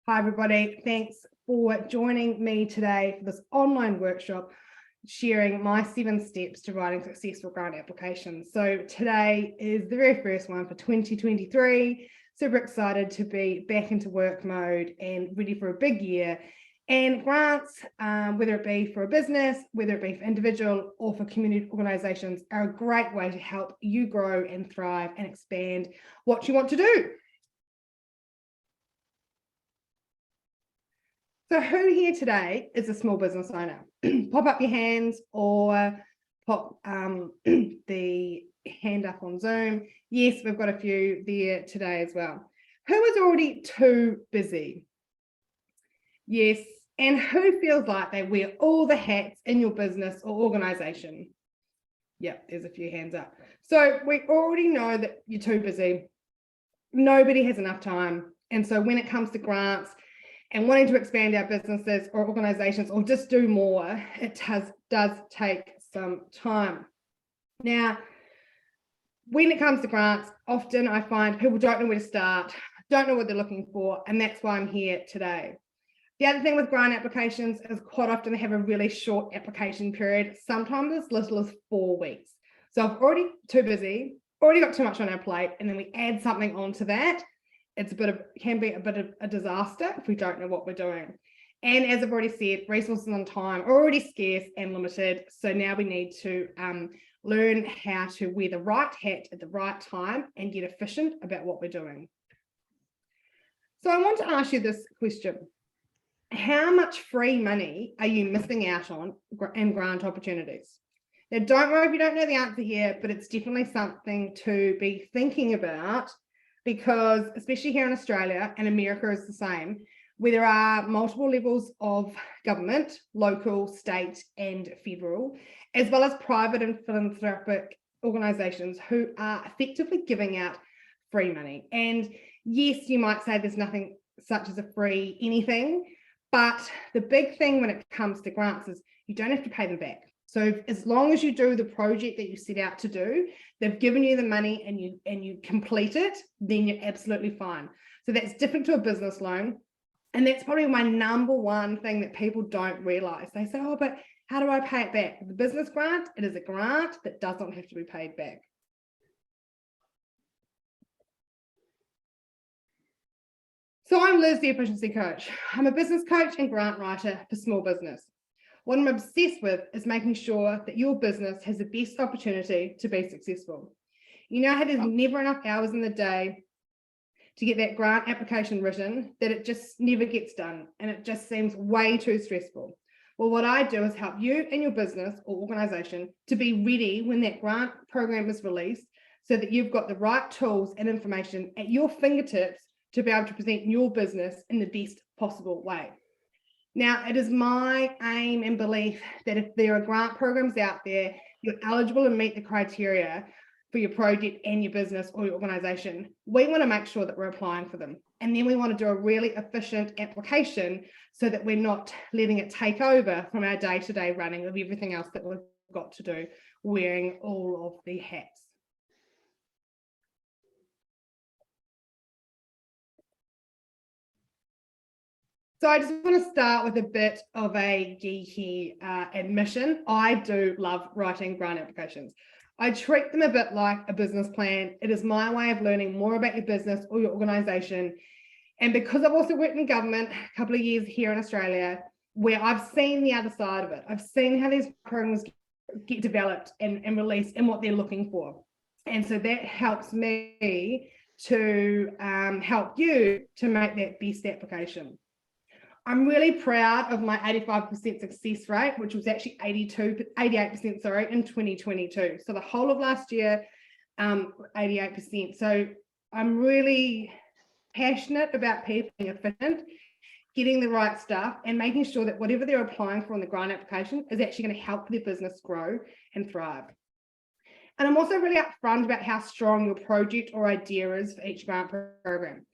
Hi, everybody. Thanks for joining me today for this online workshop, sharing my 7 steps to writing successful grant applications. So today is the very first one for 2023. Super excited to be back into work mode and ready for a big year. And grants, whether it be for a business, whether it be for individual or for community organisations, are a great way to help you grow and thrive and expand what you want to do. So who here today is a small business owner? Pop up your hands or pop the hand up on Zoom. Yes, we've got a few there today as well. Who is already too busy? Yes. And who feels like they wear all the hats in your business or organisation? Yep, there's a few hands up. So we already know that you're too busy. Nobody has enough time. And so when it comes to grants, and wanting to expand our businesses or organisations or just do more, it does take some time. Now, when it comes to grants, often I find people don't know where to start, don't know what they're looking for, and that's why I'm here today. The other thing with grant applications is quite often they have a really short application period, sometimes as little as 4 weeks. So if we're already too busy, already got too much on our plate, and then we add something onto that, can be a bit of a disaster if we don't know what we're doing. And as I've already said, resources on time are already scarce and limited. So now we need to learn how to wear the right hat at the right time and get efficient about what we're doing. So I want to ask you this question. How much free money are you missing out on in grant opportunities? Now, don't worry if you don't know the answer here, but it's definitely something to be thinking about, because especially here in Australia, and America is the same, where there are multiple levels of government, local, state and federal, as well as private and philanthropic organisations who are effectively giving out free money. And yes, you might say there's nothing such as a free anything, but the big thing when it comes to grants is you don't have to pay them back. So as long as you do the project that you set out to do, they've given you the money and you complete it, then you're absolutely fine. So that's different to a business loan. And that's probably my number one thing that people don't realize. They say, oh, but how do I pay it back? The business grant, it is a grant that does not have to be paid back. So I'm Liz, the Efficiency Coach. I'm a business coach and grant writer for small business. What I'm obsessed with is making sure that your business has the best opportunity to be successful. You know how there's never enough hours in the day to get that grant application written, that it just never gets done and it just seems way too stressful. Well, what I do is help you and your business or organisation to be ready when that grant program is released, so that you've got the right tools and information at your fingertips to be able to present your business in the best possible way. Now, it is my aim and belief that if there are grant programs out there, you're eligible and meet the criteria for your project and your business or your organisation, we want to make sure that we're applying for them. And then we want to do a really efficient application so that we're not letting it take over from our day-to-day running of everything else that we've got to do, wearing all of the hats. So I just want to start with a bit of a geeky admission. I do love writing grant applications. I treat them a bit like a business plan. It is my way of learning more about your business or your organisation. And because I've also worked in government a couple of years here in Australia, where I've seen the other side of it, I've seen how these programs get developed and released and what they're looking for. And so that helps me to help you to make that best application. I'm really proud of my 85% success rate, which was actually 88%, sorry, in 2022. So the whole of last year, 88%. So I'm really passionate about people being efficient, getting the right stuff and making sure that whatever they're applying for on the grant application is actually going to help their business grow and thrive. And I'm also really upfront about how strong your project or idea is for each grant program.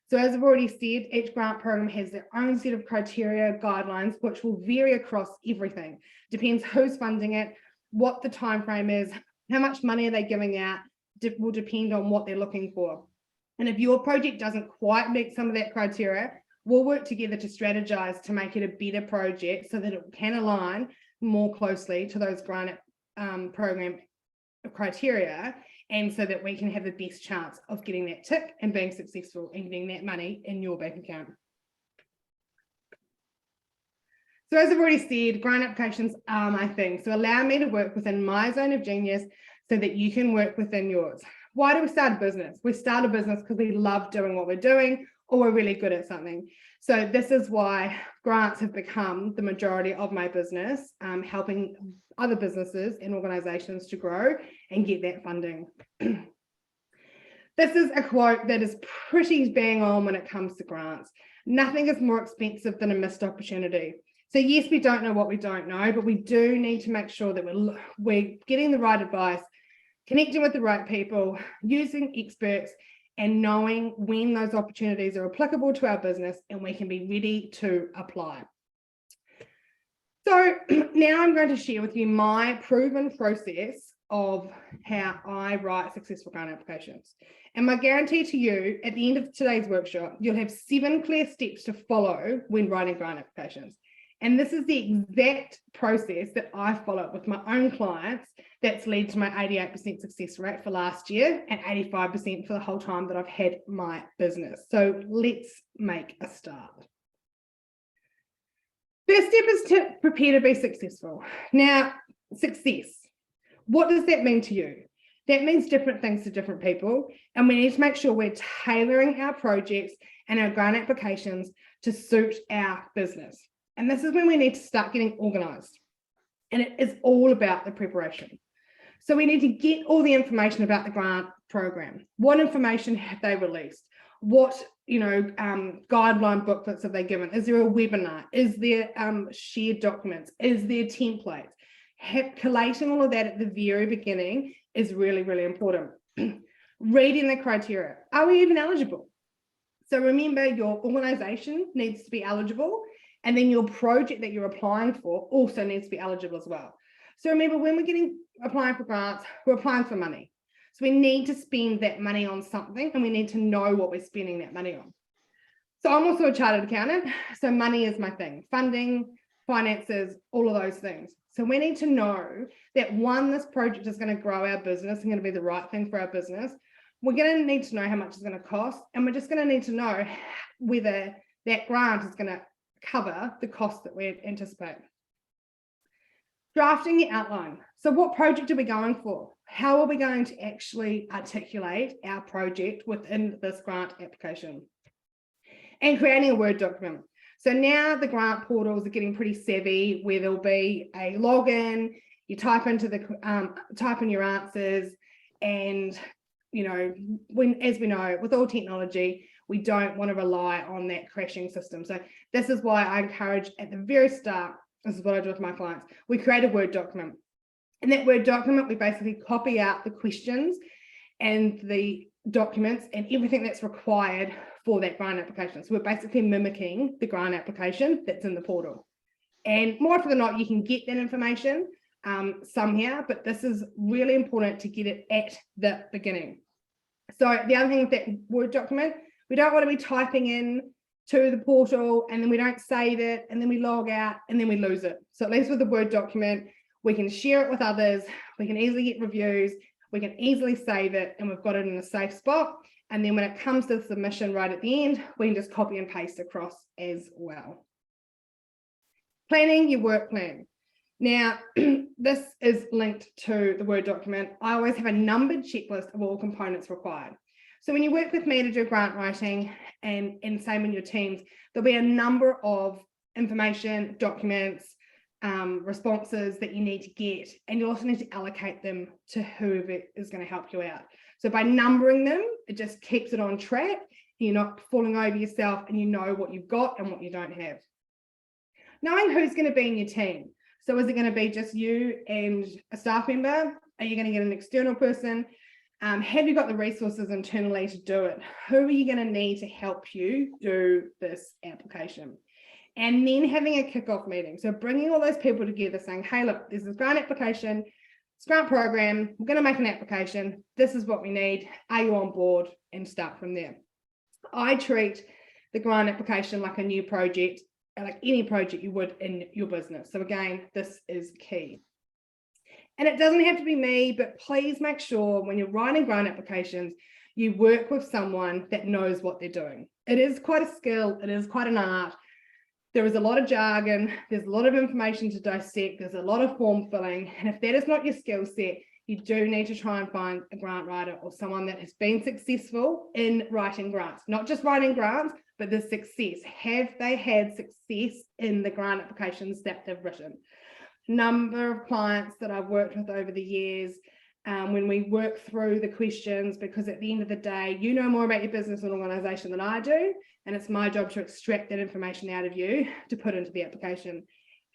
So as I've already said, each grant program has their own set of criteria, guidelines, which will vary across everything. Depends who's funding it, what the time frame is, how much money are they giving out, will depend on what they're looking for. And if your project doesn't quite meet some of that criteria, We'll work together to strategize to make it a better project so that it can align more closely to those grant program criteria, and so that we can have the best chance of getting that tick and being successful and getting that money in your bank account. So as I've already said, grant applications are my thing. So allow me to work within my zone of genius so that you can work within yours. Why do we start a business? We start a business because we love doing what we're doing, or we're really good at something. So this is why grants have become the majority of my business, helping other businesses and organizations to grow and get that funding. This is a quote that is pretty bang on when it comes to grants. Nothing is more expensive than a missed opportunity. So yes, we don't know what we don't know, but we do need to make sure that we're getting the right advice, connecting with the right people, using experts, and knowing when those opportunities are applicable to our business and we can be ready to apply. So now I'm going to share with you my proven process of how I write successful grant applications. And my guarantee to you, at the end of today's workshop, you'll have 7 clear steps to follow when writing grant applications. And this is the exact process that I follow with my own clients that's led to my 88% success rate for last year and 85% for the whole time that I've had my business. So let's make a start. First step is to prepare to be successful. Now, success, what does that mean to you? That means different things to different people, and we need to make sure we're tailoring our projects and our grant applications to suit our business. And this is when we need to start getting organized. And it is all about the preparation. So we need to get all the information about the grant program. What information have they released? What guideline booklets have they given? Is there a webinar? Is there shared documents? Is there templates? Collating all of that at the very beginning is really, really important. Reading the criteria. Are we even eligible? So remember, your organization needs to be eligible, and then your project that you're applying for also needs to be eligible as well. So remember, when we're applying for grants, we're applying for money. So we need to spend that money on something, and we need to know what we're spending that money on. So I'm also a chartered accountant, so money is my thing. Funding, finances, all of those things. So we need to know that, one, this project is going to grow our business and going to be the right thing for our business. We're going to need to know how much it's going to cost, and we're just going to need to know whether that grant is going to cover the cost that we anticipate. Drafting the outline. So what project are we going for? How are we going to actually articulate our project within this grant application? And creating a Word document. So now the grant portals are getting pretty savvy, where there'll be a login, you type in your answers, and as we know, with all technology, we don't want to rely on that crashing system. So this is why I encourage at the very start, this is what I do with my clients, we create a Word document. In that Word document, we basically copy out the questions and the documents and everything that's required for that grant application. So we're basically mimicking the grant application that's in the portal. And more often than not, you can get that information somehow, but this is really important to get it at the beginning. So the other thing with that Word document, we don't want to be typing in to the portal and then we don't save it and then we log out and then we lose it. So at least with the Word document, we can share it with others, we can easily get reviews, we can easily save it, and we've got it in a safe spot. And then when it comes to the submission right at the end, we can just copy and paste across as well. Planning your work plan. Now, this is linked to the Word document. I always have a numbered checklist of all components required. So when you work with me to do grant writing and same in your teams, there'll be a number of information, documents, responses that you need to get, and you also need to allocate them to whoever is going to help you out. So by numbering them, it just keeps it on track. You're not falling over yourself, and you know what you've got and what you don't have. Knowing who's going to be in your team. So is it going to be just you and a staff member? Are you going to get an external person? Have you got the resources internally to do it? Who are you going to need to help you do this application? And then having a kickoff meeting. So bringing all those people together saying, hey, look, there's this grant application, it's a grant program, we're going to make an application. This is what we need. Are you on board? And start from there. I treat the grant application like a new project, like any project you would in your business. So again, this is key. And it doesn't have to be me, but please make sure when you're writing grant applications, you work with someone that knows what they're doing. It is quite a skill. It is quite an art. There is a lot of jargon. There's a lot of information to dissect. There's a lot of form filling. And if that is not your skill set, you do need to try and find a grant writer or someone that has been successful in writing grants, not just writing grants, but the success. Have they had success in the grant applications that they've written? Number of clients that I've worked with over the years, when we work through the questions, because at the end of the day, you know more about your business and organization than I do, and it's my job to extract that information out of you to put into the application.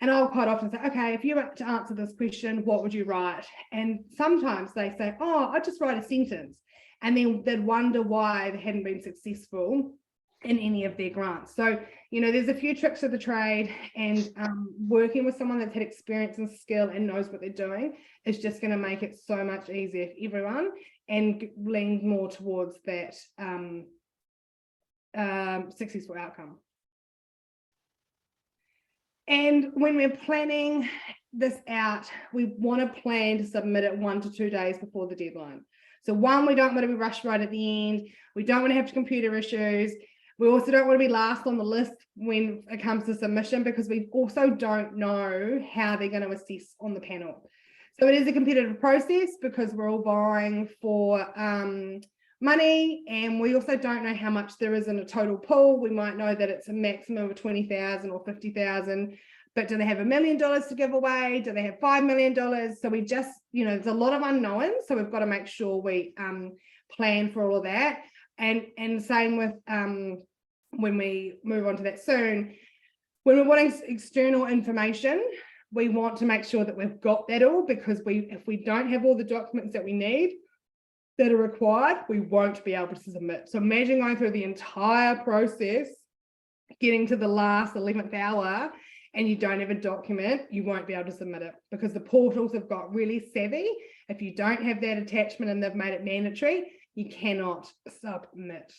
And I'll quite often say, okay, if you were to answer this question, what would you write? And sometimes they say, oh, I'll just write a sentence. And then they'd wonder why they hadn't been successful in any of their grants. So, you know, there's a few tricks of the trade, and working with someone that's had experience and skill and knows what they're doing is just going to make it so much easier for everyone and lean more towards that successful outcome. And when we're planning this out, we want to plan to submit it 1 to 2 days before the deadline. So one, we don't want to be rushed right at the end. We don't want to have computer issues. We also don't want to be last on the list when it comes to submission, because we also don't know how they're going to assess on the panel. So it is a competitive process because we're all borrowing for money, and we also don't know how much there is in a total pool. We might know that it's a maximum of 20,000 or 50,000, but do they have $1 million to give away? Do they have $5 million? So we just, you know, there's a lot of unknowns. So we've got to make sure we plan for all of that. And same with when we move on to that soon, when we're wanting external information, we want to make sure that we've got that all, because if we don't have all the documents that we need that are required, we won't be able to submit. So imagine going through the entire process, getting to the last 11th hour, and you don't have a document, you won't be able to submit it, because the portals have got really savvy. If you don't have that attachment and they've made it mandatory, you cannot submit.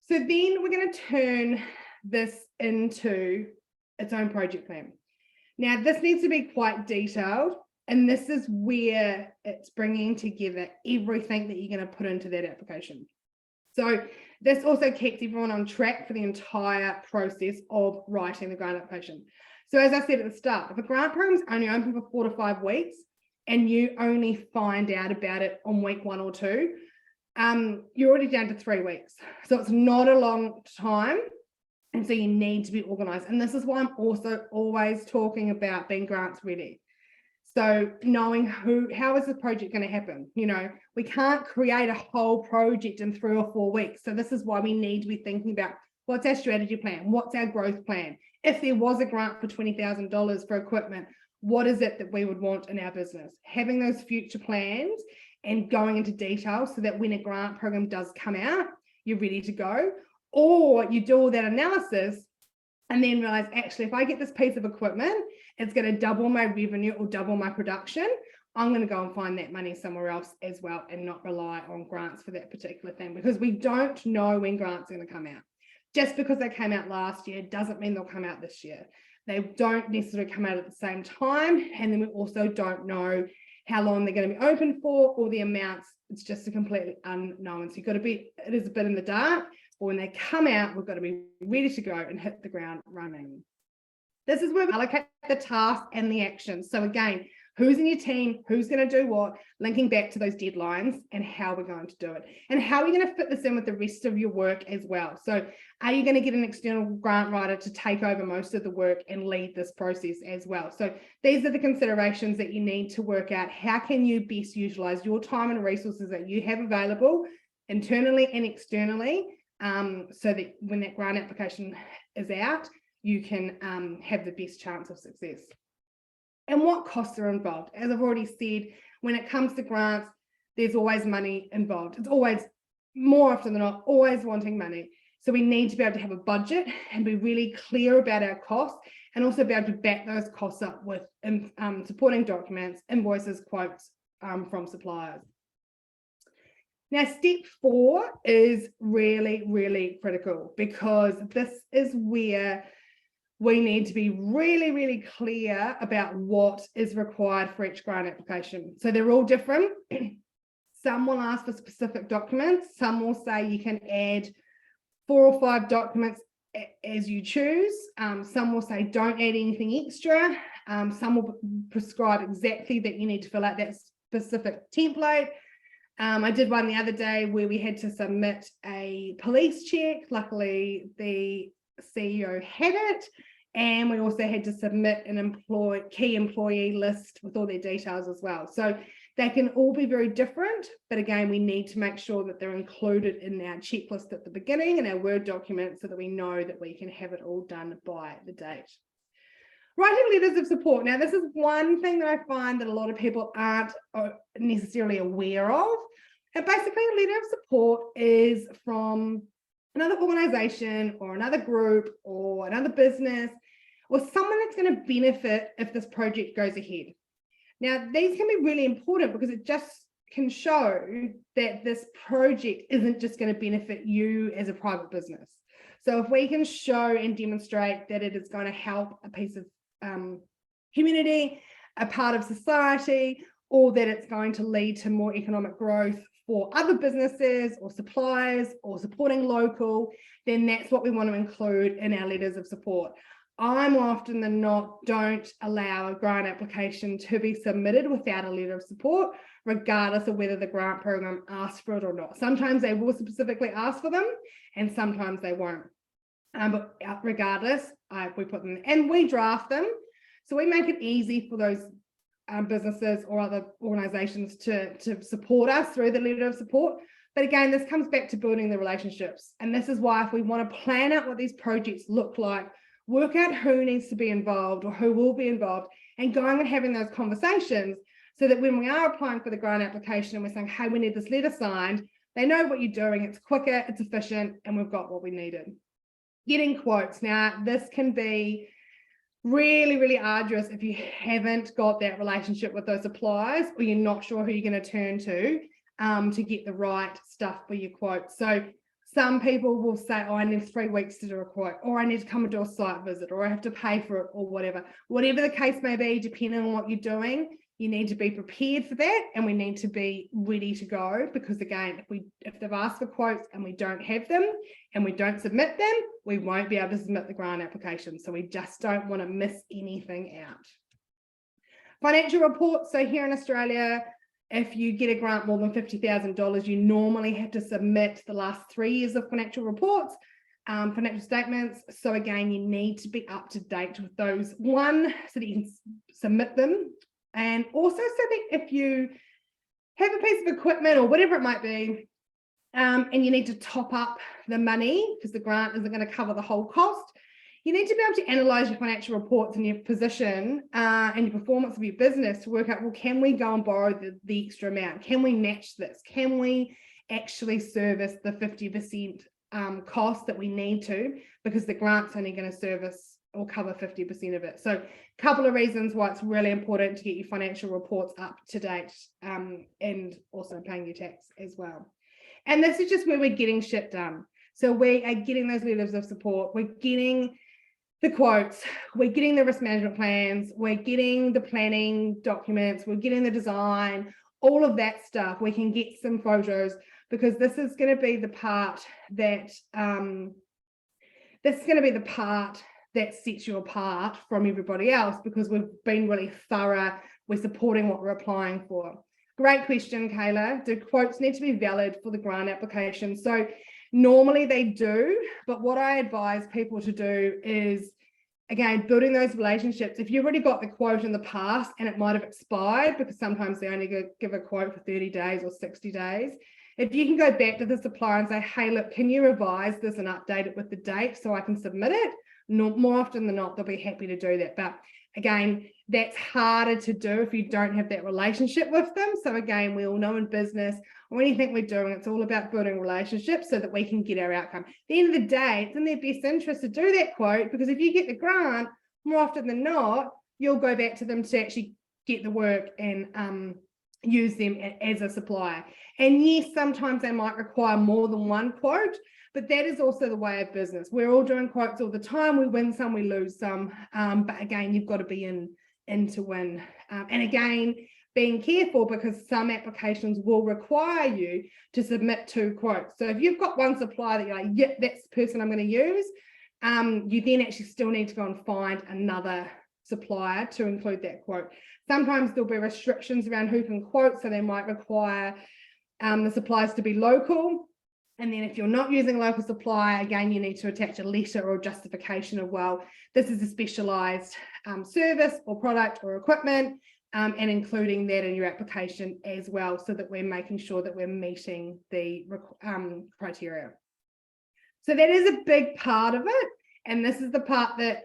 So then we're going to turn this into its own project plan. Now, this needs to be quite detailed, and this is where it's bringing together everything that you're going to put into that application. So this also keeps everyone on track for the entire process of writing the grant application. So as I said at the start, if a grant program is only open for 4 to 5 weeks and you only find out about it on week 1 or 2, you're already down to 3 weeks. So it's not a long time. And so you need to be organized. And this is why I'm also always talking about being grants ready. So knowing how is the project going to happen? You know, we can't create a whole project in 3 or 4 weeks. So this is why we need to be thinking about what's our strategy plan? What's our growth plan? If there was a grant for $20,000 for equipment, what is it that we would want in our business? Having those future plans and going into detail so that when a grant program does come out, you're ready to go. Or you do all that analysis and then realize, actually, if I get this piece of equipment, it's going to double my revenue or double my production. I'm going to go and find that money somewhere else as well and not rely on grants for that particular thing, because we don't know when grants are going to come out. Just because they came out last year doesn't mean they'll come out this year. They don't necessarily come out at the same time. And then we also don't know how long they're going to be open for or the amounts. It's just a completely unknown. So you've got to be, it is a bit in the dark. But when they come out, we've got to be ready to go and hit the ground running. This is where we allocate the task and the action. So again, who's in your team, who's going to do what, linking back to those deadlines and how we're going to do it. And how are you going to fit this in with the rest of your work as well? So are you going to get an external grant writer to take over most of the work and lead this process as well? So these are the considerations that you need to work out. How can you best utilize your time and resources that you have available internally and externally, so that when that grant application is out, you can have the best chance of success. And what costs are involved? As I've already said, when it comes to grants, there's always money involved. It's always, more often than not, always wanting money. So we need to be able to have a budget and be really clear about our costs, and also be able to back those costs up with supporting documents, invoices, quotes from suppliers. Now, step 4 is really, really critical, because this is where we need to be really, really clear about what is required for each grant application. So they're all different. Some will ask for specific documents. Some will say you can add 4 or 5 documents as you choose. Some will say don't add anything extra. Some will prescribe exactly that you need to fill out that specific template. I did one the other day where we had to submit a police check. Luckily, the CEO had it. And we also had to submit an key employee list with all their details as well. So they can all be very different, but again, we need to make sure that they're included in our checklist at the beginning and our Word document so that we know that we can have it all done by the date. Writing letters of support. Now, this is one thing that I find that a lot of people aren't necessarily aware of. And basically, a letter of support is from another organization or another group or another business or someone that's going to benefit if this project goes ahead. Now, these can be really important because it just can show that this project isn't just going to benefit you as a private business. So if we can show and demonstrate that it is going to help a piece of community, a part of society, or that it's going to lead to more economic growth for other businesses or suppliers or supporting local, then that's what we want to include in our letters of support. I more often than not don't allow a grant application to be submitted without a letter of support, regardless of whether the grant program asks for it or not. Sometimes they will specifically ask for them and sometimes they won't. But regardless, we put them and we draft them. So we make it easy for those businesses or other organizations to support us through the letter of support. But again, this comes back to building the relationships. And this is why if we want to plan out what these projects look like, work out who needs to be involved or who will be involved, and going and having those conversations so that when we are applying for the grant application and we're saying, hey, we need this letter signed, they know what you're doing, it's quicker, it's efficient, and we've got what we needed. Getting quotes. Now, this can be really, really arduous if you haven't got that relationship with those suppliers or you're not sure who you're going to turn to get the right stuff for your quote. So some people will say, oh, I need 3 weeks to do a quote, or I need to come and do a site visit, or I have to pay for it, or whatever. Whatever the case may be, depending on what you're doing, you need to be prepared for that, and we need to be ready to go, because again, if they've asked for quotes and we don't have them and we don't submit them, we won't be able to submit the grant application. So we just don't want to miss anything out. Financial reports. So here in Australia, if you get a grant more than $50,000, you normally have to submit the last 3 years of financial reports, financial statements. So again, you need to be up to date with those, one, so that you can submit them, and also so that if you have a piece of equipment or whatever it might be, and you need to top up the money because the grant isn't going to cover the whole cost, you need to be able to analyze your financial reports and your position and your performance of your business to work out, well, can we go and borrow the extra amount? Can we match this? Can we actually service the 50% cost that we need to, because the grant's only going to service or cover 50% of it. So a couple of reasons why it's really important to get your financial reports up to date, and also paying your tax as well. And this is just where we're getting shit done. So we are getting those letters of support, we're getting the quotes, we're getting the risk management plans, we're getting the planning documents, we're getting the design, all of that stuff. We can get some photos, because this is going to be the part that sets you apart from everybody else, because we've been really thorough. We're supporting what we're applying for. Great question, Kayla. Do quotes need to be valid for the grant application? So normally they do, but what I advise people to do is, again, building those relationships. If you've already got the quote in the past and it might have expired, because sometimes they only give a quote for 30 days or 60 days, if you can go back to the supplier and say, hey, look, can you revise this and update it with the date so I can submit it? More often than not, they'll be happy to do that. But again, that's harder to do if you don't have that relationship with them. So again, we all know in business or anything we're doing, it's all about building relationships so that we can get our outcome. At the end of the day, it's in their best interest to do that quote, because if you get the grant, more often than not, you'll go back to them to actually get the work and use them as a supplier. And yes, sometimes they might require more than one quote, but that is also the way of business. We're all doing quotes all the time. We win some, we lose some. But again, you've got to be in to win. And again, being careful, because some applications will require you to submit 2 quotes. So if you've got one supplier that you're like, yeah, that's the person I'm going to use, you then actually still need to go and find another supplier to include that quote. Sometimes there'll be restrictions around who can quote, so they might require the suppliers to be local. And then if you're not using a local supplier, again, you need to attach a letter or justification of, well, this is a specialized service or product or equipment, and including that in your application as well, so that we're making sure that we're meeting the criteria. So that is a big part of it. And this is the part that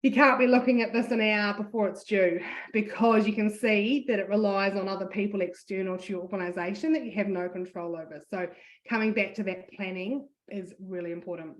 you can't be looking at this an hour before it's due, because you can see that it relies on other people external to your organization that you have no control over. So coming back to that planning is really important.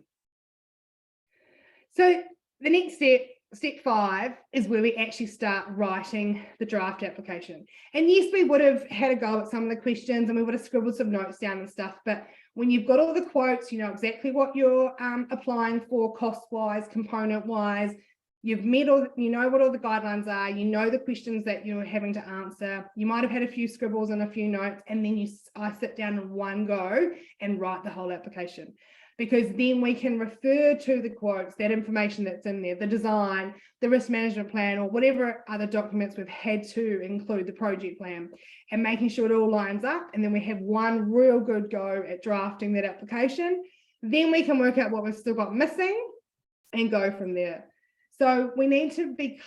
So the next step, step 5, is where we actually start writing the draft application. And yes, we would have had a go at some of the questions and we would have scribbled some notes down and stuff, but when you've got all the quotes, you know exactly what you're applying for, cost-wise, component-wise. You've met all, you know what all the guidelines are, you know the questions that you're having to answer. You might have had a few scribbles and a few notes, and then I sit down in one go and write the whole application, because then we can refer to the quotes, that information that's in there, the design, the risk management plan, or whatever other documents we've had to include, the project plan, and making sure it all lines up. And then we have one real good go at drafting that application. Then we can work out what we've still got missing and go from there. So we need to be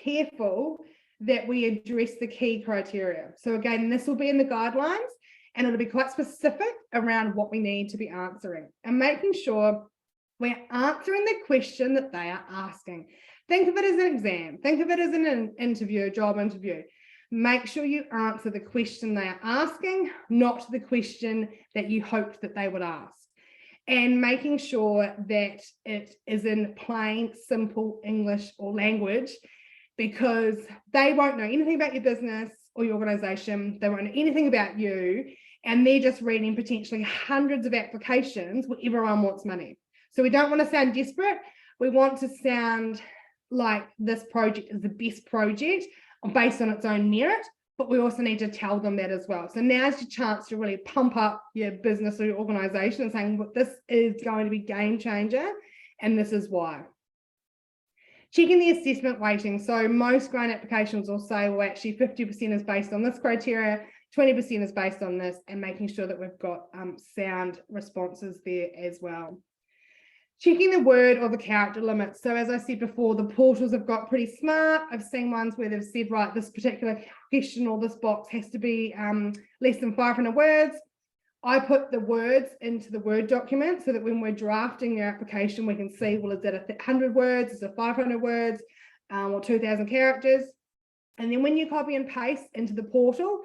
careful that we address the key criteria. So again, this will be in the guidelines, and it'll be quite specific around what we need to be answering, and making sure we're answering the question that they are asking. Think of it as an exam. Think of it as an interview, a job interview. Make sure you answer the question they are asking, not the question that you hoped that they would ask. And making sure that it is in plain, simple English or language, because they won't know anything about your business or your organization. They won't know anything about you. And they're just reading potentially hundreds of applications where everyone wants money. So we don't want to sound desperate. We want to sound like this project is the best project based on its own merit, but we also need to tell them that as well. So now's your chance to really pump up your business or your organization and saying, well, this is going to be game changer, and this is why. Checking the assessment weighting. So most grant applications will say, well, actually 50% is based on this criteria, 20% is based on this, and making sure that we've got sound responses there as well. Checking the word or the character limits. So as I said before, the portals have got pretty smart. I've seen ones where they've said, right, this particular question or this box has to be less than 500 words. I put the words into the Word document so that when we're drafting your application, we can see, well, is that 100 words, is it 500 words, or 2,000 characters? And then when you copy and paste into the portal,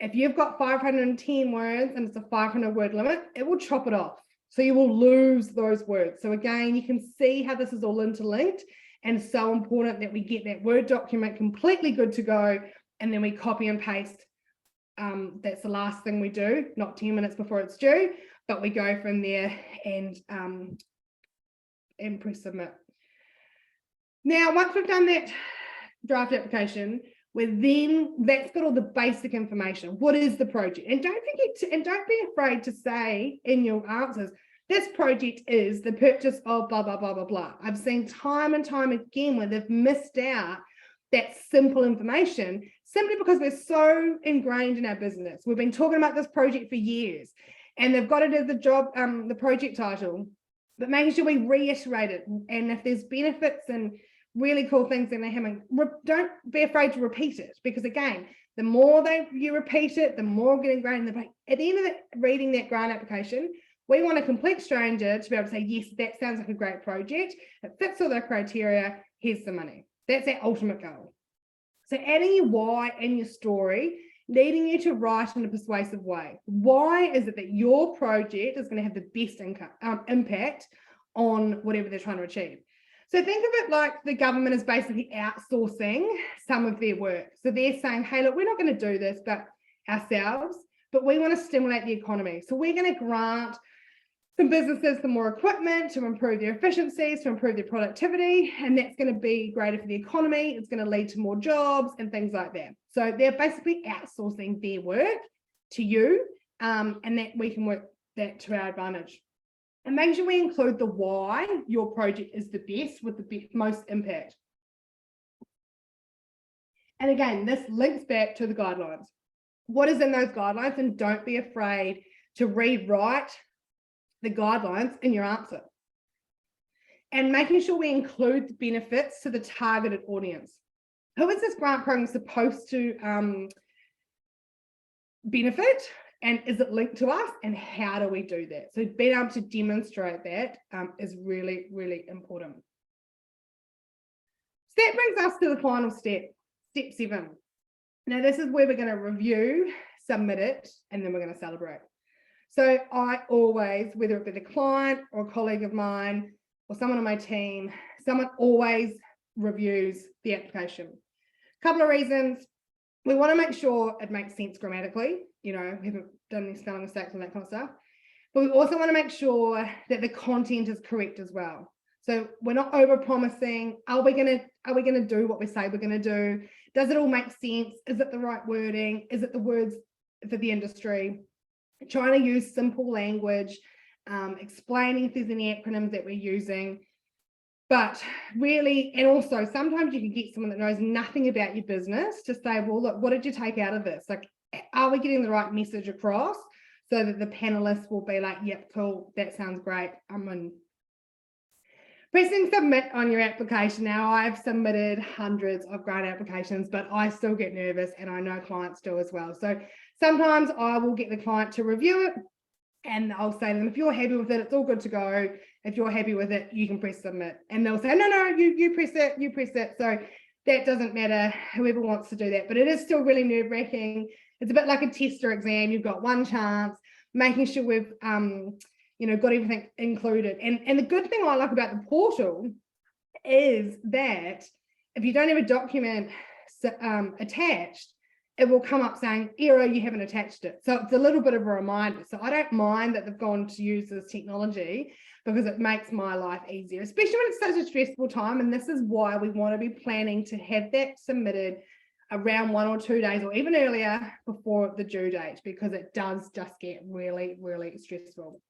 if you've got 510 words and it's a 500 word limit, it will chop it off. So you will lose those words. So again, you can see how this is all interlinked, and it's so important that we get that Word document completely good to go, and then we copy and paste. That's the last thing we do, not 10 minutes before it's due, but we go from there and press submit. Now, once we've done that draft application, that's got all the basic information. What is the project? And don't forget to, and don't be afraid to say in your answers, this project is the purchase of blah, blah, blah, blah, blah. I've seen time and time again where they've missed out that simple information simply because we're so ingrained in our business. We've been talking about this project for years, and they've got it as the job, the project title, but making sure we reiterate it. And if there's benefits and really cool things in there, don't be afraid to repeat it, because again, the more you repeat it, the more getting ingrained. At the end of reading that grant application, we want a complete stranger to be able to say, yes, that sounds like a great project. It fits all the criteria. Here's the money. That's our ultimate goal. So adding your why and your story, leading you to write in a persuasive way. Why is it that your project is going to have the best impact on whatever they're trying to achieve? So think of it like the government is basically outsourcing some of their work. So they're saying, hey, look, we're not going to do this but ourselves, but we want to stimulate the economy. So we're going to grant some businesses some more equipment to improve their efficiencies, to improve their productivity, and that's going to be greater for the economy. It's going to lead to more jobs and things like that. So they're basically outsourcing their work to you, and that we can work that to our advantage. And make sure we include the why your project is the best with the most impact. And again, this links back to the guidelines. What is in those guidelines? And don't be afraid to rewrite the guidelines in your answer. And making sure we include the benefits to the targeted audience. Who is this grant program supposed to benefit? And is it linked to us? And how do we do that? So being able to demonstrate that is really, really important. So that brings us to the final step, step 7. Now, this is where we're going to review, submit it, and then we're going to celebrate. So I always, whether it be the client or a colleague of mine or someone on my team, someone always reviews the application. A couple of reasons. We want to make sure it makes sense grammatically, we haven't done any spelling mistakes and that kind of stuff. But we also want to make sure that the content is correct as well. So we're not over promising. Are we going to do what we say we're going to do? Does it all make sense? Is it the right wording? Is it the words for the industry? Trying to use simple language, explaining if there's any acronyms that we're using. But really, and also sometimes you can get someone that knows nothing about your business to say, well, look, what did you take out of this? Like, are we getting the right message across so that the panelists will be like, yep, cool, that sounds great. I'm in. Pressing submit on your application. Now, I've submitted hundreds of grant applications, but I still get nervous, and I know clients do as well. So sometimes I will get the client to review it, and I'll say to them, if you're happy with it, it's all good to go. If you're happy with it, you can press submit. And they'll say, no, you press it, you press it. So that doesn't matter, whoever wants to do that. But it is still really nerve-wracking. It's a bit like a test or exam. You've got one chance, making sure we've got everything included. And the good thing I like about the portal is that if you don't have a document attached, it will come up saying, error, you haven't attached it. So it's a little bit of a reminder. So I don't mind that they've gone to use this technology because it makes my life easier, especially when it's such a stressful time. And this is why we want to be planning to have that submitted around 1 or 2 days or even earlier before the due date, because it does just get really, really stressful.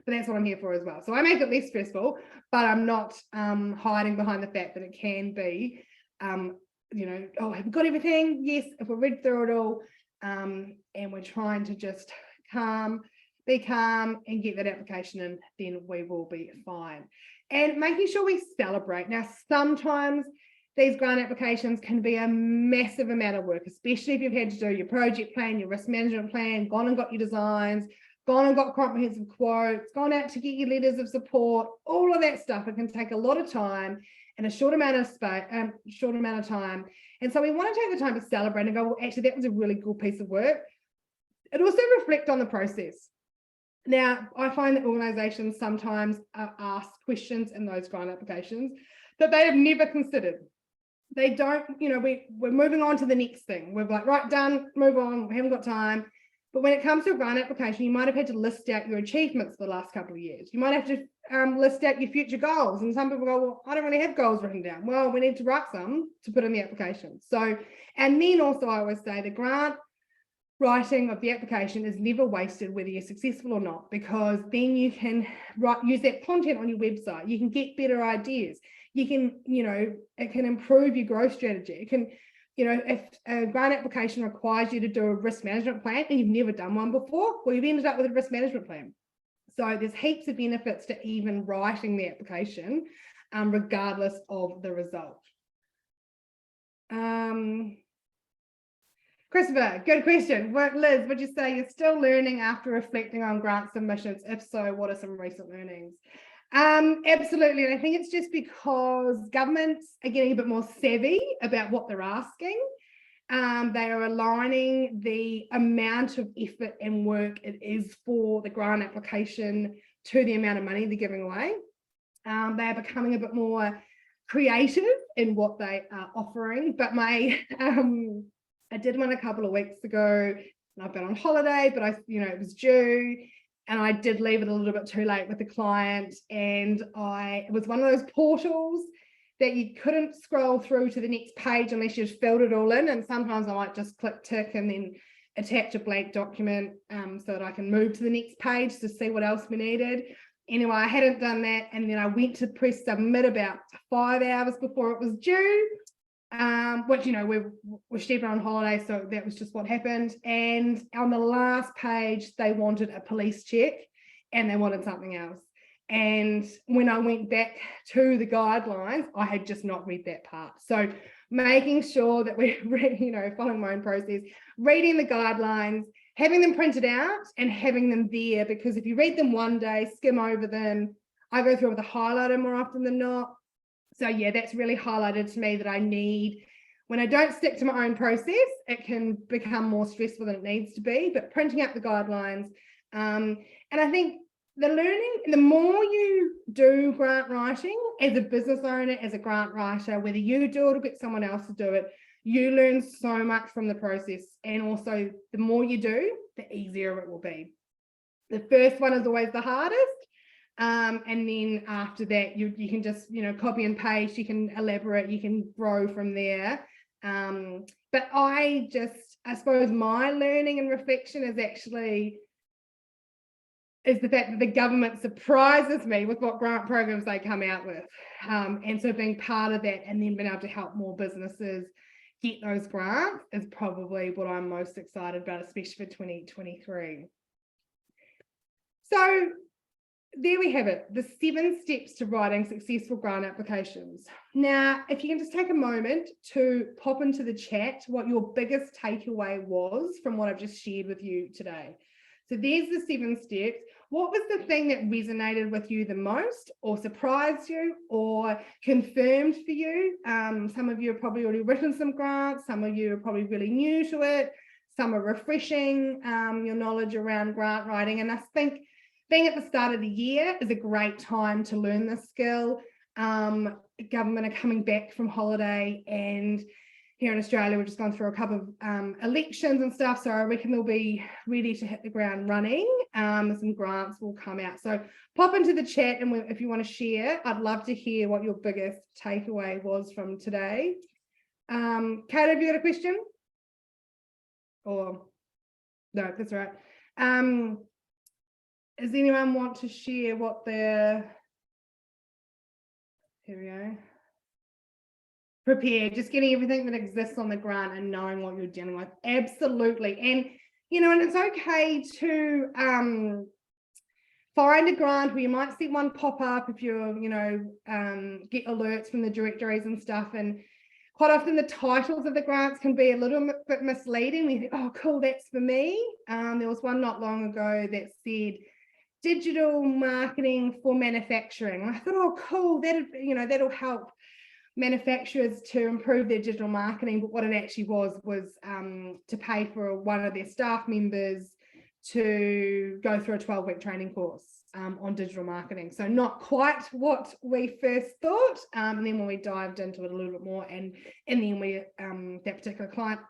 But that's what I'm here for as well. So I make it less stressful, but I'm not hiding behind the fact that it can be oh, have we got everything? Yes, if we read through it all, and we're trying to just be calm and get that application in, then we will be fine. And making sure we celebrate. Now, sometimes these grant applications can be a massive amount of work, especially if you've had to do your project plan, your risk management plan, gone and got your designs, gone and got comprehensive quotes, gone out to get your letters of support, all of that stuff. It can take a lot of time in a short amount of time. And so we want to take the time to celebrate and go, well, actually, that was a really good piece of work. It also reflect on the process. Now, I find that organizations sometimes are asked questions in those grant applications that they have never considered. They don't, we're moving on to the next thing. We're like, right, done, move on, we haven't got time. But when it comes to a grant application, you might have had to list out your achievements for the last couple of years. You might have to list out your future goals. And some people go, well, I don't really have goals written down. Well, we need to write some to put in the application. So, and then also I always say the grant writing of the application is never wasted, whether you're successful or not, because then you can use that content on your website. You can get better ideas. You can, it can improve your growth strategy. It can, if a grant application requires you to do a risk management plan and you've never done one before, well, you've ended up with a risk management plan. So there's heaps of benefits to even writing the application, regardless of the result. Christopher, good question. Liz, would you say you're still learning after reflecting on grant submissions? If so, what are some recent learnings? Absolutely. And I think it's just because governments are getting a bit more savvy about what they're asking. They are aligning the amount of effort and work it is for the grant application to the amount of money they're giving away. They are becoming a bit more creative in what they are offering. But I did one a couple of weeks ago, and I've been on holiday, but it was due, and I did leave it a little bit too late with the client, and it was one of those portals that you couldn't scroll through to the next page unless you'd filled it all in. And sometimes I might just click tick and then attach a blank document so that I can move to the next page to see what else we needed. Anyway, I hadn't done that, and then I went to press submit about 5 hours before it was due, which, we're stepping on holiday, so that was just what happened. And on the last page, they wanted a police check, and they wanted something else. And when I went back to the guidelines, I had just not read that part. So making sure that we're following my own process, reading the guidelines, having them printed out and having them there, because if you read them one day, skim over them, I go through with a highlighter more often than not. So yeah, that's really highlighted to me that I need, when I don't stick to my own process, it can become more stressful than it needs to be. But printing out the guidelines, and I think the learning, the more you do grant writing as a business owner, as a grant writer, whether you do it or get someone else to do it, you learn so much from the process. And also the more you do, the easier it will be. The first one is always the hardest. And then after that, you can just, copy and paste, you can elaborate, you can grow from there. But I suppose my learning and reflection is the fact that the government surprises me with what grant programs they come out with. And so being part of that and then being able to help more businesses get those grants is probably what I'm most excited about, especially for 2023. So there we have it, the 7 steps to writing successful grant applications. Now, if you can just take a moment to pop into the chat what your biggest takeaway was from what I've just shared with you today. So there's the 7 steps. What was the thing that resonated with you the most, or surprised you, or confirmed for you? Some of you have probably already written some grants. Some of you are probably really new to it. Some are refreshing your knowledge around grant writing. And I think being at the start of the year is a great time to learn this skill. Government are coming back from holiday, and here in Australia, we've just gone through a couple of elections and stuff, so I reckon they'll be ready to hit the ground running. Some grants will come out. So pop into the chat, and if you want to share, I'd love to hear what your biggest takeaway was from today. Kate, have you got a question? Or no, that's all right. Does anyone want to share what here we go. Prepare, just getting everything that exists on the grant and knowing what you're dealing with. Absolutely. And, and it's okay to find a grant where you might see one pop up if you're, get alerts from the directories and stuff. And quite often the titles of the grants can be a little bit misleading. We think, oh, cool, that's for me. There was one not long ago that said digital marketing for manufacturing. And I thought, oh, cool, that'll help manufacturers to improve their digital marketing. But what it actually was to pay for one of their staff members to go through a 12-week training course on digital marketing. So not quite what we first thought. And then when we dived into it a little bit more, and then we that particular client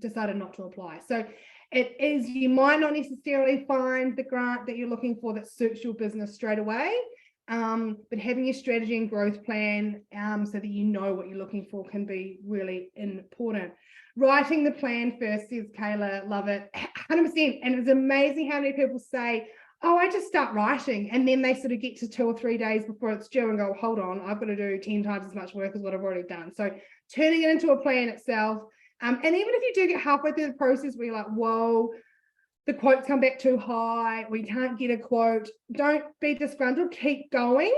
decided not to apply. So it is, you might not necessarily find the grant that you're looking for that suits your business straight away. But having a strategy and growth plan so that you know what you're looking for can be really important. Writing the plan first, says Kayla, love it, 100%. And it's amazing how many people say, oh, I just start writing, and then they sort of get to 2 or 3 days before it's due and go, hold on, I've got to do 10 times as much work as what I've already done. So turning it into a plan itself. And even if you do get halfway through the process where you're like, whoa, the quotes come back too high, we can't get a quote, don't be disgruntled, keep going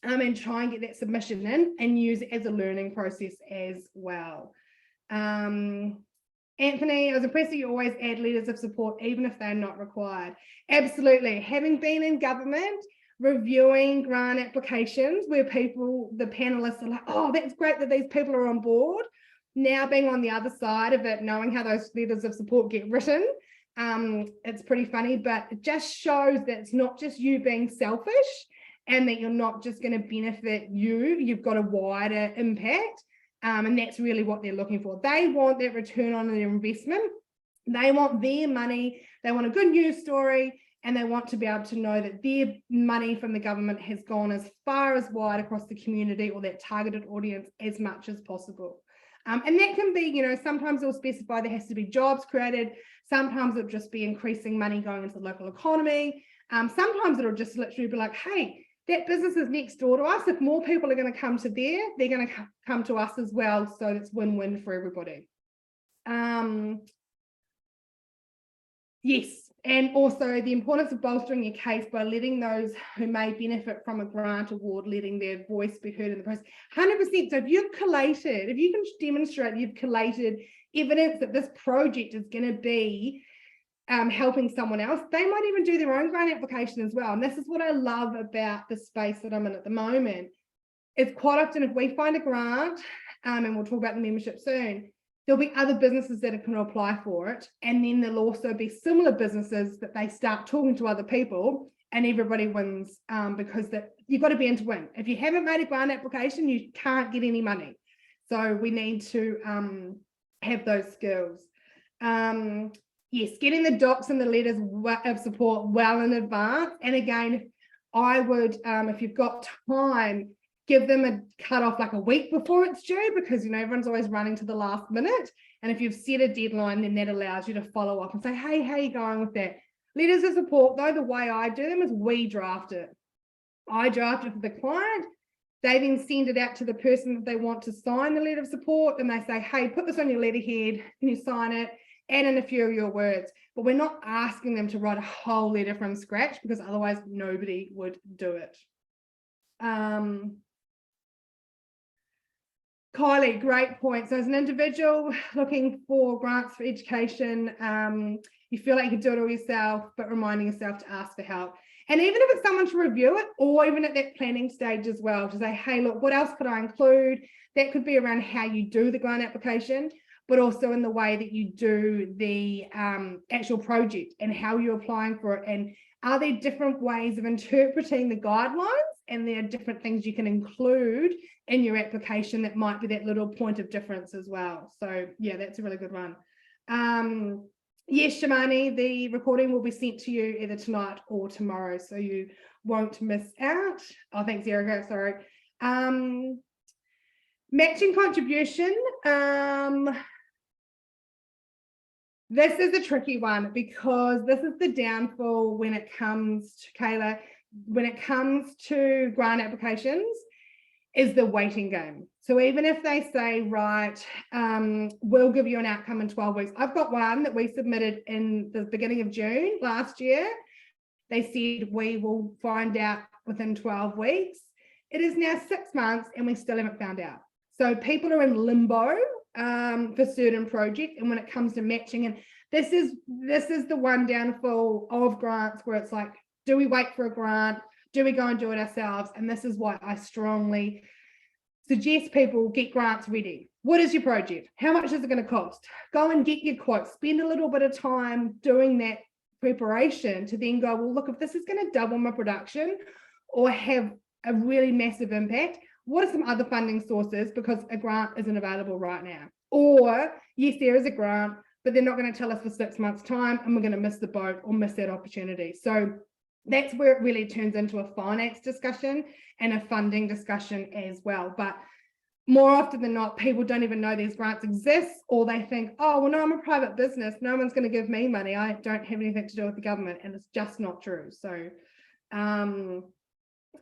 and try and get that submission in and use it as a learning process as well. Anthony, I was impressed that you always add letters of support, even if they're not required. Absolutely. Having been in government, reviewing grant applications where the panelists are like, oh, that's great that these people are on board. Now being on the other side of it, knowing how those letters of support get written, it's pretty funny, but it just shows that it's not just you being selfish, and that you're not just going to benefit you've got a wider impact. And that's really what they're looking for. They want that return on their investment. They want their money. They want a good news story, and they want to be able to know that their money from the government has gone as far as wide across the community or that targeted audience as much as possible. And that can be, sometimes it'll specify there has to be jobs created. Sometimes it'll just be increasing money going into the local economy. Sometimes it'll just literally be like, hey, that business is next door to us. If more people are going to come to there, they're going to come to us as well. So it's win-win for everybody. Yes, and also the importance of bolstering your case by letting those who may benefit from a grant award, letting their voice be heard in the process. 100%. So if you can demonstrate you've collated evidence that this project is going to be helping someone else, they might even do their own grant application as well. And this is what I love about the space that I'm in at the moment. It's quite often if we find a grant, and we'll talk about the membership soon, there'll be other businesses that can apply for it. And then there'll also be similar businesses that they start talking to other people, and everybody wins, because you've got to be in to win. If you haven't made a grant application, you can't get any money. So we need to have those skills. Yes, getting the docs and the letters of support well in advance. And again, I would, if you've got time, give them a cutoff like a week before it's due, because everyone's always running to the last minute. And if you've set a deadline, then that allows you to follow up and say, hey, how are you going with that? Letters of support, though, the way I do them is we draft it. I draft it for the client. They then send it out to the person that they want to sign the letter of support, and they say, hey, put this on your letterhead, can you sign it? Add in a few of your words. But we're not asking them to write a whole letter from scratch, because otherwise nobody would do it. Kylie, great point. So as an individual looking for grants for education, you feel like you can do it all yourself, but reminding yourself to ask for help. And even if it's someone to review it, or even at that planning stage as well, to say, hey, look, what else could I include? That could be around how you do the grant application, but also in the way that you do the actual project and how you're applying for it. And are there different ways of interpreting the guidelines? And there are different things you can include in your application that might be that little point of difference as well. So yeah, that's a really good one. Yes, Shamani, the recording will be sent to you either tonight or tomorrow, so you won't miss out. Oh, thanks, Erica, sorry. Matching contribution. This is a tricky one, because this is the downfall when it comes to, Kayla, when it comes to grant applications, is the waiting game. So even if they say, right, we'll give you an outcome in 12 weeks. I've got one that we submitted in the beginning of June last year. They said we will find out within 12 weeks. It is now 6 months and we still haven't found out. So people are in limbo for certain projects. And when it comes to matching, and this is the one downfall of grants, where it's like, do we wait for a grant? Do we go and do it ourselves? And this is why I strongly suggest people get grants ready. What is your project? How much is it going to cost? Go and get your quotes. Spend a little bit of time doing that preparation to then go, well, look, if this is going to double my production or have a really massive impact, what are some other funding sources? Because a grant isn't available right now. Or, yes, there is a grant, but they're not going to tell us for 6 months' time, and we're going to miss the boat or miss that opportunity. So that's where it really turns into a finance discussion and a funding discussion as well. But more often than not, people don't even know these grants exist, or they think, oh, well, no, I'm a private business. No one's going to give me money. I don't have anything to do with the government. And it's just not true. So,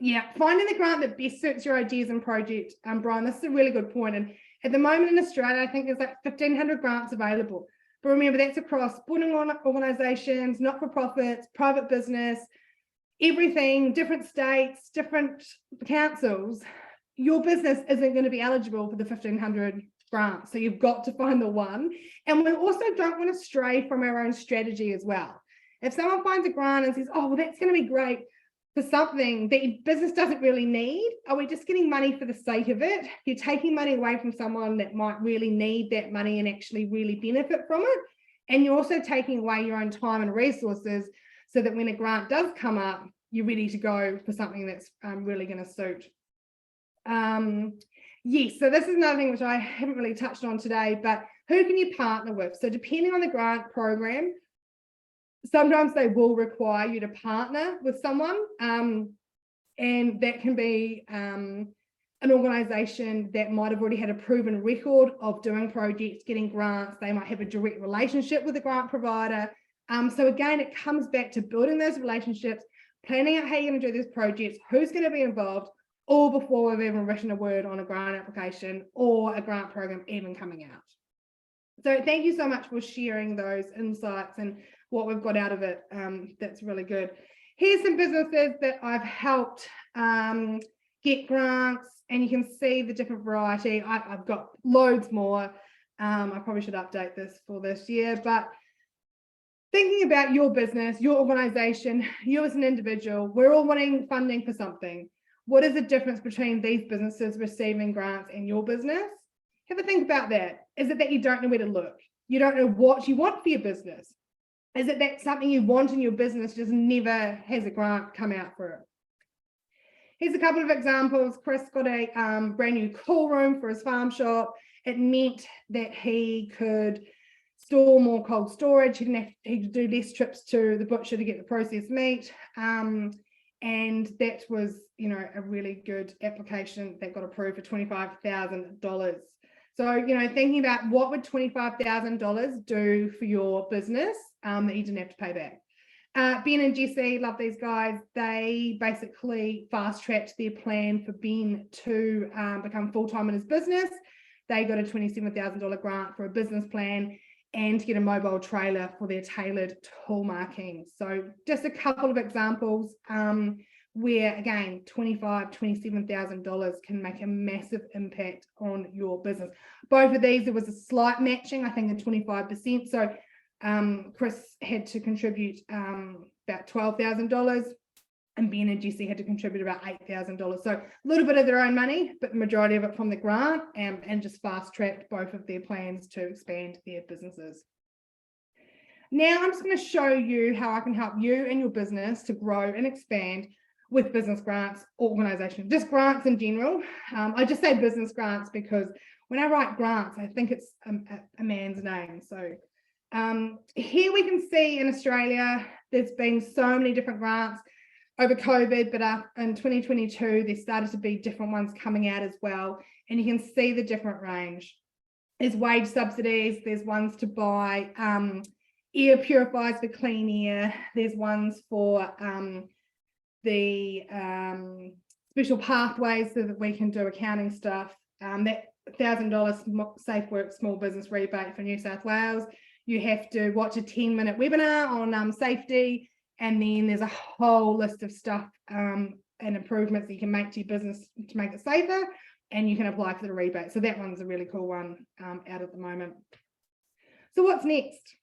yeah, finding the grant that best suits your ideas and project. Brian, this is a really good point. And at the moment in Australia, I think there's like 1,500 grants available. But remember, that's across sporting organisations, not-for-profits, private business, everything, different states, different councils. Your business isn't going to be eligible for the 1,500 grants. So you've got to find the one. And we also don't want to stray from our own strategy as well. If someone finds a grant and says, oh, well, that's going to be great for something that your business doesn't really need, are we just getting money for the sake of it? You're taking money away from someone that might really need that money and actually really benefit from it. And you're also taking away your own time and resources, so that when a grant does come up, you're ready to go for something that's really going to suit. Yes, so this is another thing which I haven't really touched on today, but who can you partner with? So depending on the grant program, sometimes they will require you to partner with someone, and that can be an organisation that might have already had a proven record of doing projects, getting grants. They might have a direct relationship with the grant provider. So again, it comes back to building those relationships, planning out how you're going to do these projects, who's going to be involved, all before we've even written a word on a grant application or a grant program even coming out. So thank you so much for sharing those insights and what we've got out of it. That's really good. Here's some businesses that I've helped get grants, and you can see the different variety. I've got loads more. I probably should update this for this year, but thinking about your business, your organization, you as an individual, we're all wanting funding for something. What is the difference between these businesses receiving grants and your business? Have a think about that. Is it that you don't know where to look? You don't know what you want for your business? Is it that something you want in your business just never has a grant come out for it? Here's a couple of examples. Chris got a brand new cool room for his farm shop. It meant that he could store more cold storage. He could do less trips to the butcher to get the processed meat. And that was, you know, a really good application that got approved for $25,000. So, you know, thinking about what would $25,000 do for your business that you didn't have to pay back. Ben and Jesse, love these guys. They basically fast-tracked their plan for Ben to become full-time in his business. They got a $27,000 grant for a business plan and to get a mobile trailer for their tailored tool marking. So just a couple of examples where, again, $27,000 can make a massive impact on your business. Both of these, there was a slight matching, I think, at 25%. So Chris had to contribute about $12,000, and Ben and Jesse had to contribute about $8,000. So a little bit of their own money, but the majority of it from the grant, and just fast-tracked both of their plans to expand their businesses. Now I'm just going to show you how I can help you and your business to grow and expand with business grants, organization, just grants in general. I just say business grants because when I write grants, I think it's a man's name. So here we can see in Australia, there's been so many different grants over COVID, but in 2022, there started to be different ones coming out as well. And you can see the different range. There's wage subsidies, there's ones to buy air purifiers for clean air, there's ones for the special pathways so that we can do accounting stuff. That $1,000 Safe Work Small Business Rebate for New South Wales. You have to watch a 10-minute webinar on safety, and then there's a whole list of stuff and improvements that you can make to your business to make it safer, and you can apply for the rebate. So that one's a really cool one out at the moment. So what's next?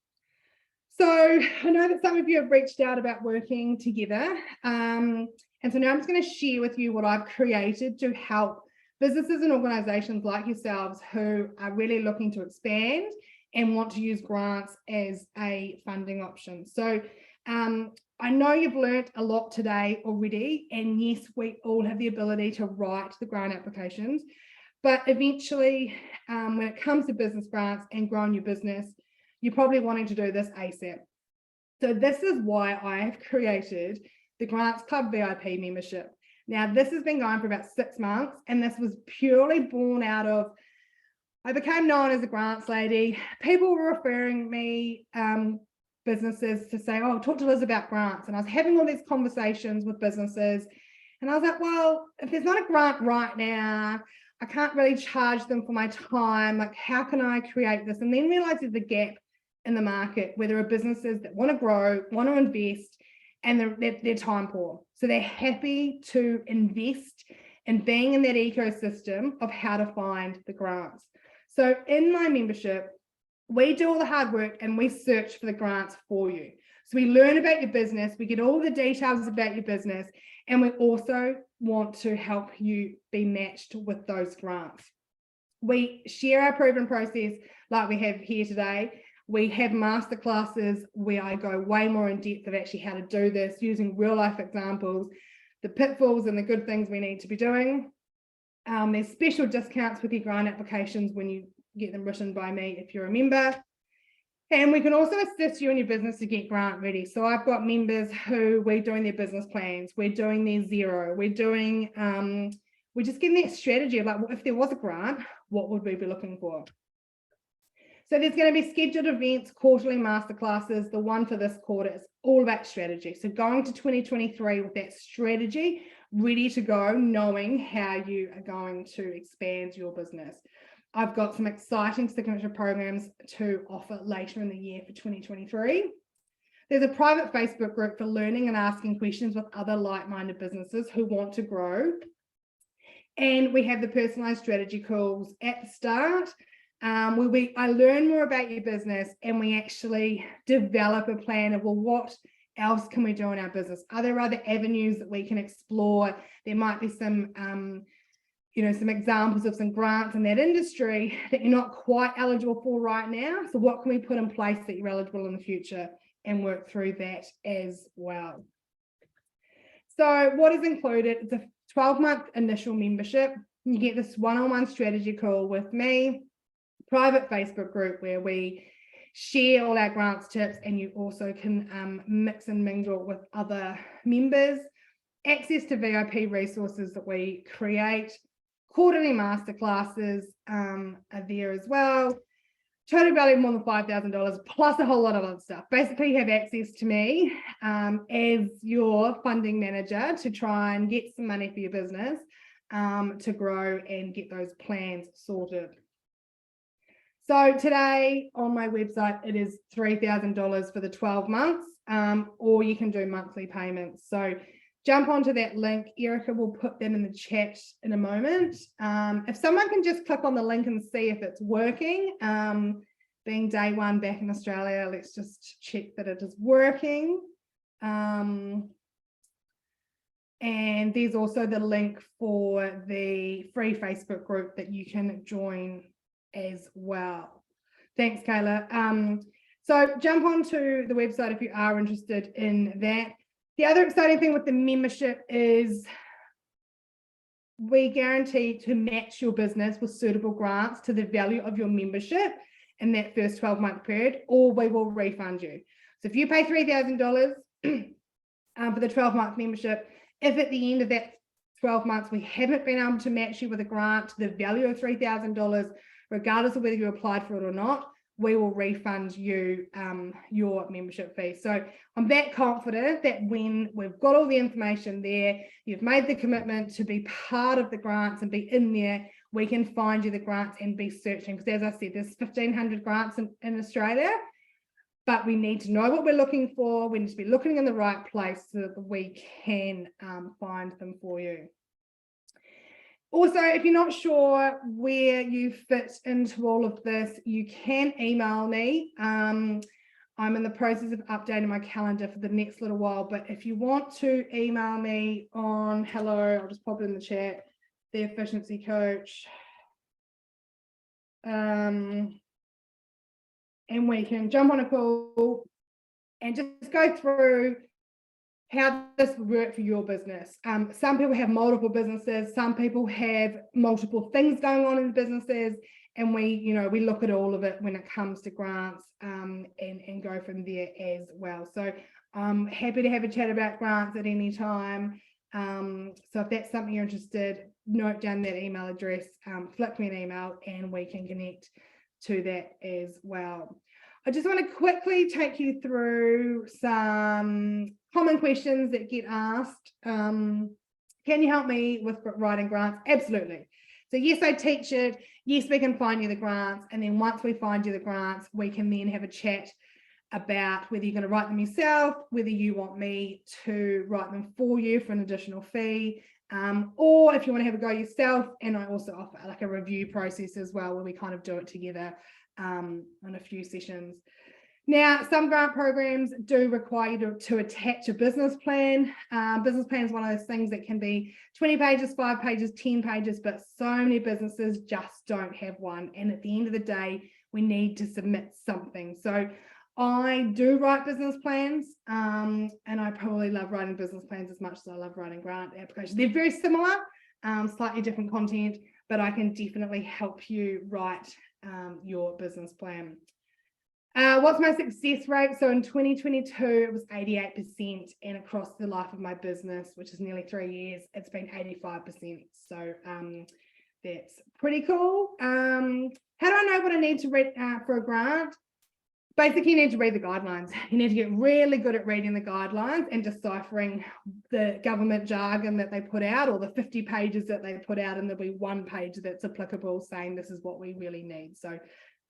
So I know that some of you have reached out about working together. And so now I'm just going to share with you what I've created to help businesses and organizations like yourselves who are really looking to expand and want to use grants as a funding option. So I know you've learned a lot today already, and yes, we all have the ability to write the grant applications, but eventually when it comes to business grants and growing your business, you're probably wanting to do this ASAP. So this is why I have created the Grants Club VIP membership. Now, this has been going for about 6 months, and this was purely born out of, I became known as a grants lady. People were referring me businesses to say, oh, talk to us about grants. And I was having all these conversations with businesses, and I was like, well, if there's not a grant right now, I can't really charge them for my time. Like, how can I create this? And then realize there's a gap in the market where there are businesses that want to grow, want to invest, and they're time poor. So they're happy to invest in being in that ecosystem of how to find the grants. So in my membership, we do all the hard work and we search for the grants for you. So we learn about your business, we get all the details about your business, and we also want to help you be matched with those grants. We share our proven process like we have here today. We have masterclasses where I go way more in depth of actually how to do this using real life examples, the pitfalls and the good things we need to be doing. There's special discounts with your grant applications when you get them written by me if you're a member. And we can also assist you in your business to get grant ready. So I've got members who we're doing their business plans, we're doing their zero, we're just getting that strategy of like, well, if there was a grant, what would we be looking for? So there's going to be scheduled events, quarterly masterclasses. The one for this quarter is all about strategy. So going to 2023 with that strategy ready to go, knowing how you are going to expand your business. I've got some exciting signature programs to offer later in the year for 2023. There's a private Facebook group for learning and asking questions with other like-minded businesses who want to grow. And we have the personalized strategy calls at the start, where I learn more about your business and we actually develop a plan of, well, what else can we do in our business? Are there other avenues that we can explore? There might be some some examples of some grants in that industry that you're not quite eligible for right now. So what can we put in place that you're eligible in the future, and work through that as well. So what is included? It's a 12-month initial membership. You get this one-on-one strategy call with me, private Facebook group where we share all our grants tips, and you also can mix and mingle with other members, access to VIP resources that we create, quarterly masterclasses are there as well, total value of more than $5,000 plus a whole lot of other stuff. Basically, you have access to me as your funding manager to try and get some money for your business to grow and get those plans sorted. So today on my website, it is $3,000 for the 12 months, or you can do monthly payments. So jump onto that link. Erica will put that in the chat in a moment. If someone can just click on the link and see if it's working, being day one back in Australia, let's just check that it is working. And there's also the link for the free Facebook group that you can join as well. Thanks, Kayla. So jump onto the website if you are interested in that. The other exciting thing with the membership is we guarantee to match your business with suitable grants to the value of your membership in that first 12-month period, or we will refund you. So if you pay $3,000 for the 12-month membership, if at the end of that 12 months we haven't been able to match you with a grant to the value of $3,000, regardless of whether you applied for it or not, we will refund you your membership fee. So I'm that confident that when we've got all the information there, you've made the commitment to be part of the grants and be in there, we can find you the grants and be searching. Because as I said, there's 1,500 grants in Australia, but we need to know what we're looking for. We need to be looking in the right place so that we can find them for you. Also, if you're not sure where you fit into all of this, you can email me. I'm in the process of updating my calendar for the next little while, but if you want to email me on hello, I'll just pop it in the chat, the Efficiency Coach. And we can jump on a call and just go through how this would work for your business. Some people have multiple businesses, some people have multiple things going on in businesses, and we look at all of it when it comes to grants and go from there as well. So I'm happy to have a chat about grants at any time. So if that's something you're interested, note down that email address, flick me an email, and we can connect to that as well. I just want to quickly take you through some common questions that get asked. Can you help me with writing grants? Absolutely. So yes, I teach it. Yes, we can find you the grants. And then once we find you the grants, we can then have a chat about whether you're going to write them yourself, whether you want me to write them for you for an additional fee, or if you want to have a go yourself. And I also offer like a review process as well, where we kind of do it together on a few sessions. Now, some grant programs do require you to attach a business plan. Business plan is one of those things that can be 20 pages, 5 pages, 10 pages, but so many businesses just don't have one. And at the end of the day, we need to submit something. So I do write business plans, and I probably love writing business plans as much as I love writing grant applications. They're very similar, slightly different content, but I can definitely help you write your business plan. What's my success rate? So in 2022, it was 88%, and across the life of my business, which is nearly 3 years, it's been 85%. So that's pretty cool. How do I know what I need to read for a grant? Basically, you need to read the guidelines. You need to get really good at reading the guidelines and deciphering the government jargon that they put out, or the 50 pages that they put out, and there'll be one page that's applicable saying this is what we really need. So,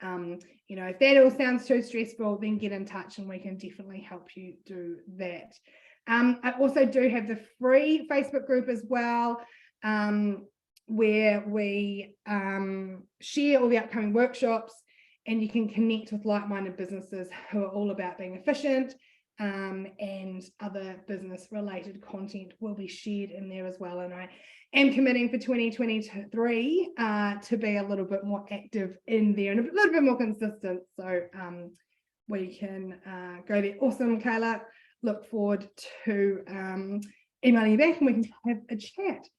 you know, if that all sounds too stressful, then get in touch and we can definitely help you do that. I also do have the free Facebook group as well, where we share all the upcoming workshops, and you can connect with like-minded businesses who are all about being efficient, and other business-related content will be shared in there as well. And I am committing for 2023 to be a little bit more active in there and a little bit more consistent. So we can go there. Awesome, Kayla. Look forward to emailing you back and we can have a chat.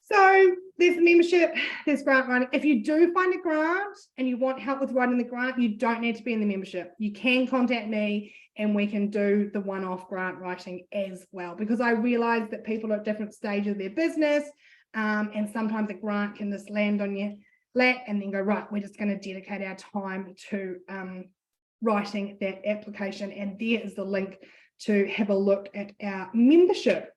So there's the membership, there's grant writing. If you do find a grant and you want help with writing the grant, you don't need to be in the membership. You can contact me and we can do the one-off grant writing as well, because I realize that people are at different stages of their business, and sometimes a grant can just land on your lap and then go, right, we're just going to dedicate our time to writing that application. And there is the link to have a look at our membership.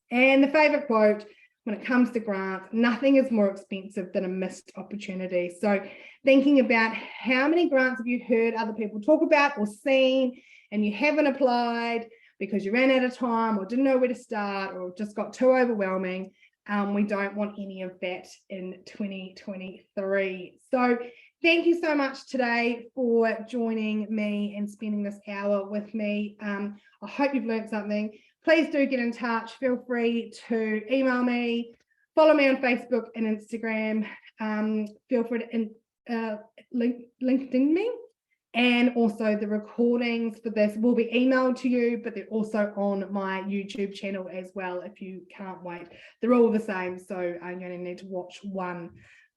And the favorite quote: when it comes to grants, nothing is more expensive than a missed opportunity. So thinking about how many grants have you heard other people talk about or seen, and you haven't applied because you ran out of time or didn't know where to start or just got too overwhelming. We don't want any of that in 2023. So thank you so much today for joining me and spending this hour with me. I hope you've learned something. Please do get in touch. Feel free to email me, follow me on Facebook and Instagram. Feel free to LinkedIn me. And also the recordings for this will be emailed to you, but they're also on my YouTube channel as well if you can't wait. They're all the same, so I'm going to need to watch one.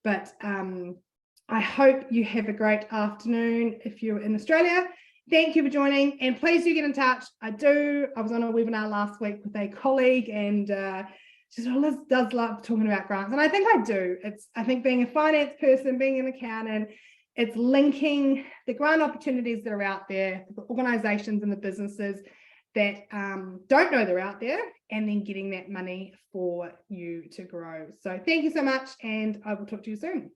But I hope you have a great afternoon if you're in Australia. Thank you for joining, and please do get in touch. I was on a webinar last week with a colleague, and she does love talking about grants, and I think I do. I think being a finance person, being an accountant, it's linking the grant opportunities that are out there, the organisations and the businesses that don't know they're out there, and then getting that money for you to grow. So thank you so much, and I will talk to you soon.